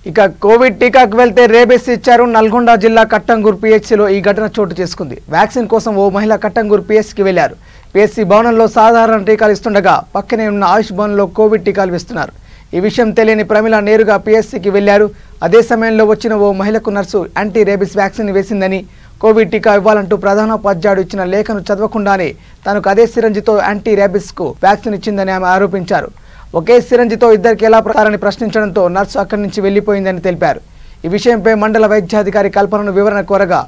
ఇక కోవిడ్ టీకాకు వెళ్తే రేబీస్ ఇచ్చారు. నల్గొండ జిల్లా కట్టంగూరు పిహెచ్సిలో ఈ ఘటన చోటు చేసుకుంది. వ్యాక్సిన్ కోసం ఓ మహిళ కట్టంగూరు పిహెచ్సికి వెళ్లారు. పిహెచ్సి భవనంలో సాధారణ టీకాలు ఇస్తుండగా పక్కనే ఉన్న ఆయుష్ భవన్లో కోవిడ్ టీకాలు ఇస్తున్నారు. ఈ విషయం తెలియని ప్రమిళ నేరుగా పిహెచ్సికి వెళ్లారు. అదే సమయంలో వచ్చిన ఓ మహిళకు నర్సు యాంటీ రేబీస్ వ్యాక్సిన్ వేసిందని, కోవిడ్ టీకా ఇవ్వాలంటూ ప్రధానోపాధ్యాయుడు ఇచ్చిన లేఖను చదవకుండానే తనకు అదే సిరంజితో యాంటీ రేబీస్కు వ్యాక్సిన్ ఇచ్చిందని ఆమె ఆరోపించారు. ఒకే సిరంజితో ఇద్దరికి ఎలా ప్రకారాన్ని ప్రశ్నించడంతో నర్సు అక్కడి నుంచి వెళ్లిపోయిందని తెలిపారు. ఈ విషయంపై మండల వైద్యాధికారి కల్పనను వివరణ కోరగా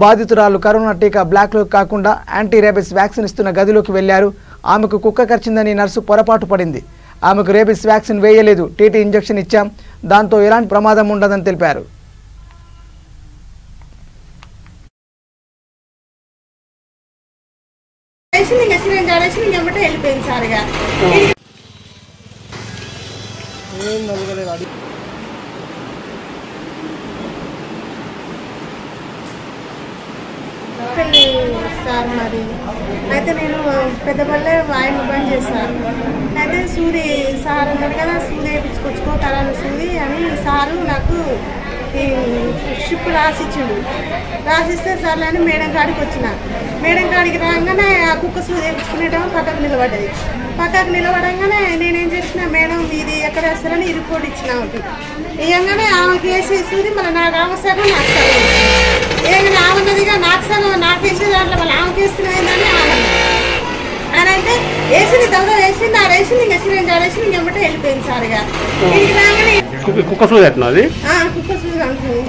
బాధితురాలు కరోనా టీకా బ్లాక్లో కాకుండా యాంటీ రేబీస్ వ్యాక్సిన్ ఇస్తున్న గదిలోకి వెళ్లారు. ఆమెకు కుక్క కరిచిందని నర్సు పొరపాటు పడింది. ఆమెకు రేబీస్ వ్యాక్సిన్ వేయలేదు, టీటీ ఇంజెక్షన్ ఇచ్చాం, దాంతో ఎలాంటి ప్రమాదం ఉండదని తెలిపారు. సార్ మరి అయితే నేను పెద్దపల్లె వాయిని బంద్ చేశాను. అయితే సూది సార్ అన్నాడు కదా, సూది వేయించుకొచ్చుకో కరాను సూది అని సారు నాకు ఈ షిప్ రాసిచ్చిండు. రాసిస్తే సార్లు అని మేడం కాడికి వచ్చిన. మేడం కాడికి రాగానే ఆ కుక్క సూది వేయించుకునేటో పక్కకు నిలబడ్డది. పక్కకు నిలబడంగానే నేనేం చేసిన, మేడం ఇది ఎక్కడ వేస్తారని ఈ రిపోర్ట్ ఇచ్చిన ఆమెకి. ఇవ్వగానే ఆమెకి వేసి సూది మళ్ళీ నాకు ఆవసరం నాకు సగం ఏమైనా ఆమెన్నదిగా నాకు సగం నాకు వేసే దాంట్లో మళ్ళీ ఆమెకి వేస్తున్నాయిందని ఆమె అని అంటే వేసింది దొంగ వేసింది ఆ వేసింది ఇంకా సిరంజ్ ఆడేసి ఇంకెమ్మటే వెళ్ళిపోయింది సార్. ఇక ఇంటికి రాగానే కుక్క సూది ఎట్టినది కుక్క సూది అంటుంది.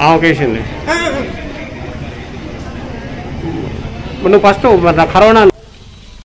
నువ్వు ఫస్ట్ కరోనా